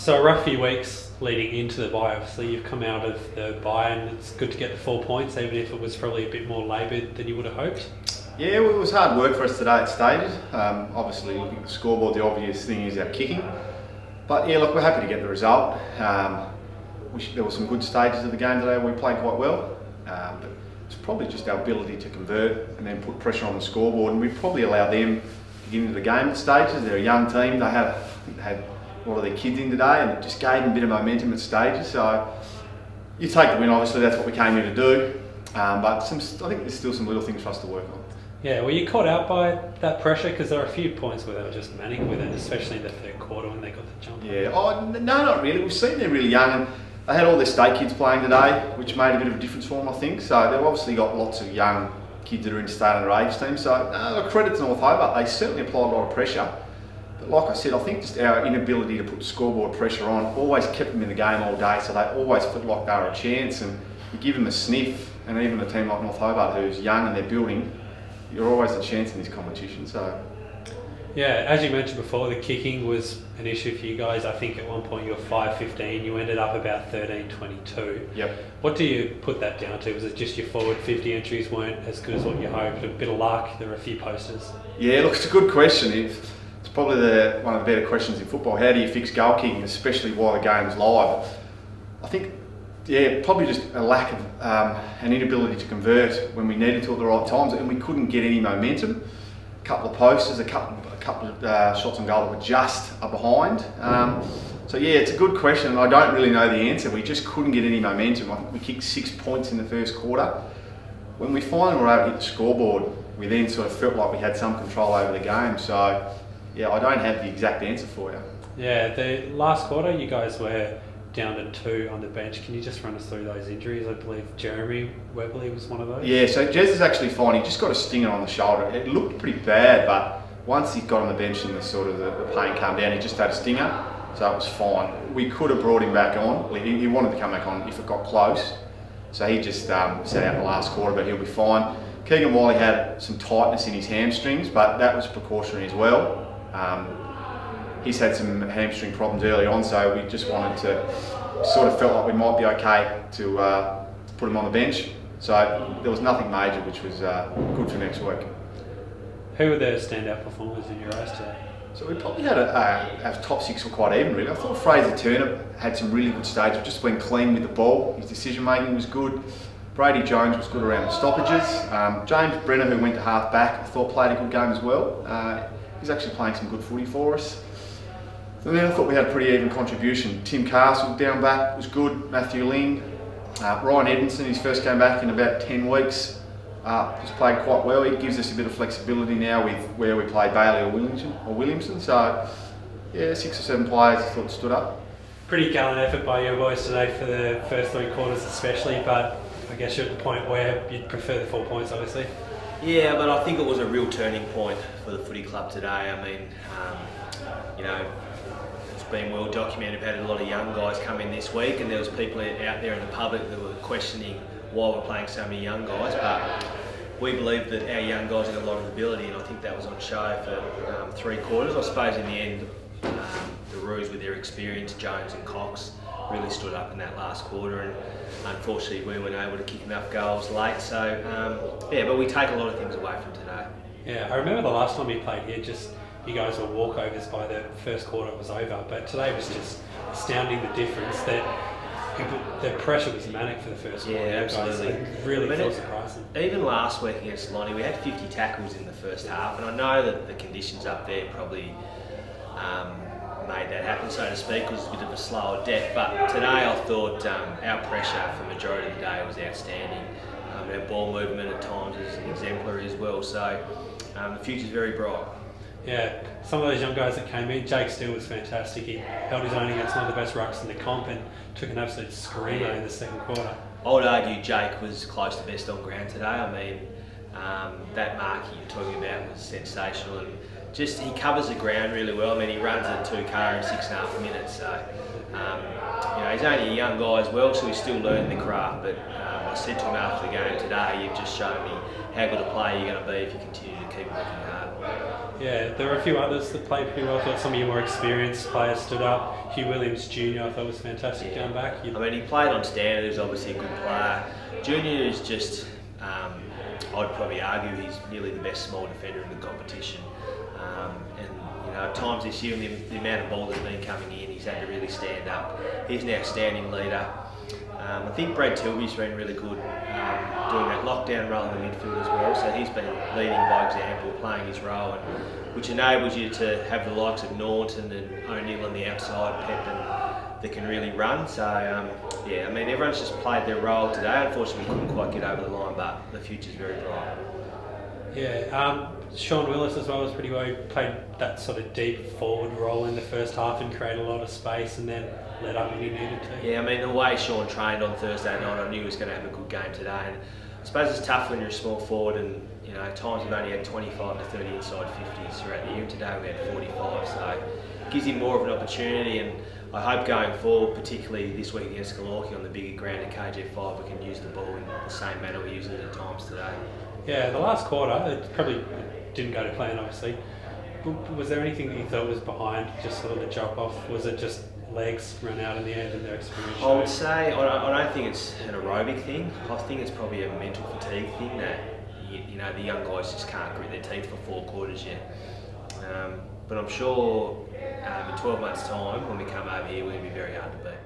So a rough few weeks leading into the bye. Obviously, you've come out of the bye, and it's good to get the 4 points, even if it was probably a bit more laboured than you would have hoped. Yeah, well, it was hard work for us today at stages. Obviously, looking at the scoreboard, the obvious thing is our kicking. But yeah, look, we're happy to get the result. There were some good stages of the game today where we played quite well. But it's probably just our ability to convert and then put pressure on the scoreboard. And we probably allowed them to get into the game at stages. They're a young team. I think they had a lot of their kids in today, and it just gave them a bit of momentum at stages. So you take the win, obviously, that's what we came here to do. But I think there's still some little things for us to work on. Yeah, were you caught out by that pressure? Because there were a few points where they were just manic with it, especially in the third quarter when they got the jump. Yeah, no, not really. We've seen they're really young, and they had all their state kids playing today, which made a bit of a difference for them, I think. So they've obviously got lots of young kids that are in state underage teams. So credit to North Hobart, they certainly applied a lot of pressure. But like I said, I think just our inability to put the scoreboard pressure on always kept them in the game all day, so they always felt like they were a chance, and you give them a sniff, and even a team like North Hobart who's young and they're building, you're always a chance in this competition. So yeah, as you mentioned before, the kicking was an issue for you guys. I think at one point you were 5-15, you ended up about 13-22. Yep. What do you put that down to? Was it just your forward 50 entries weren't as good as what you hoped? A bit of luck, there were a few posters? Yeah, look, it's a good question. It's probably one of the better questions in football. How do you fix goal kicking, especially while the game's live? I think, yeah, probably just a lack of an inability to convert when we needed to at the right times, and we couldn't get any momentum. A couple of posters, a couple of shots on goal that were just behind. So yeah, it's a good question, and I don't really know the answer. We just couldn't get any momentum. I think we kicked 6 points in the first quarter. When we finally were able to hit the scoreboard, we then sort of felt like we had some control over the game. So yeah, I don't have the exact answer for you. Yeah, the last quarter you guys were down to 2 on the bench. Can you just run us through those injuries? I believe Jeremy Webley was one of those. Yeah, so Jez is actually fine. He just got a stinger on the shoulder. It looked pretty bad, but once he got on the bench and the pain calmed down, he just had a stinger, so it was fine. We could have brought him back on. He wanted to come back on if it got close, so he just sat out the last quarter, but he'll be fine. Keegan Wiley had some tightness in his hamstrings, but that was precautionary as well. He's had some hamstring problems early on, so we just wanted to, sort of felt like we might be okay to put him on the bench. So there was nothing major, which was good for next week. Who were the standout performers in your eyes today? So we probably had our top 6 were quite even, really. I thought Fraser Turner had some really good stages, just went clean with the ball. His decision making was good. Brady Jones was good around the stoppages. James Brenner, who went to half back, I thought played a good game as well. He's actually playing some good footy for us. So then I thought we had a pretty even contribution. Tim Castle down back was good. Matthew Ling, Ryan Edmondson, his first game back in about 10 weeks, just played quite well. He gives us a bit of flexibility now with where we play Bailey or Williamson. So yeah, 6 or 7 players I thought stood up. Pretty gallant effort by your boys today for the first 3 quarters especially, but I guess you're at the point where you'd prefer the 4 points, obviously. Yeah, but I think it was a real turning point for the footy club today. I mean, it's been well documented. We've had a lot of young guys come in this week, and there was people out there in the public that were questioning why we're playing so many young guys. But we believe that our young guys have got a lot of ability, and I think that was on show for 3 quarters. I suppose in the end, the Roos with their experience, Jones and Cox, really stood up in that last quarter, and unfortunately we weren't able to kick enough goals late. So yeah, but we take a lot of things away from today. Yeah, I remember the last time we played here, you guys were walkovers by the first quarter was over, but today was just astounding the difference that the pressure was manic for the first quarter. Yeah, absolutely. It really felt surprising. Even last week against Lonnie, we had 50 tackles in the first half, and I know that the conditions up there probably made that happen, so to speak. It was a bit of a slower death, but today I thought our pressure for the majority of the day was outstanding. Our ball movement at times is exemplary as well, so the future's very bright. Yeah, some of those young guys that came in, Jake Steele was fantastic. He held his own against one of the best rucks in the comp and took an absolute screamer in the second quarter. I would argue Jake was close to best on ground today. I mean, that mark you're talking about was sensational, and just he covers the ground really well. I mean, he runs a 2K in 6.5 minutes, so he's only a young guy as well, so he's still learning the craft. But I said to him after the game today, you've just shown me how good a player you're going to be if you continue to keep working hard. Yeah, there were a few others that played pretty well. I thought some of your more experienced players stood up. Hugh Williams Jr. I thought was fantastic down back. I mean, he played on standard. He's obviously a good player. Junior is just, I'd probably argue he's nearly the best small defender in the competition. And you know, at times this year, the amount of ball that's been coming in, he's had to really stand up. He's an outstanding leader. I think Brad Tilby's been really good doing that lockdown role in the midfield as well. So he's been leading by example, playing his role, which enables you to have the likes of Norton and O'Neill on the outside, Pep, and that can really run. So yeah, I mean, everyone's just played their role today. Unfortunately, we couldn't quite get over the line, but the future's very bright. Yeah, Sean Willis as well was pretty well. He played that sort of deep forward role in the first half and created a lot of space, and then let up when he needed to. Yeah, I mean, the way Sean trained on Thursday night, I knew he was going to have a good game today. And I suppose it's tough when you're a small forward, and you know, at times we've only had 25 to 30 inside 50s throughout the year. Today we had 45, so it gives him more of an opportunity. And I hope going forward, particularly this week against Glenorchy on the bigger ground at KG5, we can use the ball in the same manner we used it at times today. Yeah, the last quarter, it probably didn't go to plan, obviously. Was there anything that you thought was behind just sort of the drop off? Was it just legs run out in the end and their experience? I would say, I don't think it's an aerobic thing. I think it's probably a mental fatigue thing that, you know, the young guys just can't grit their teeth for 4 quarters yet. But I'm sure in 12 months' time, when we come over here, we're going to be very hard to beat.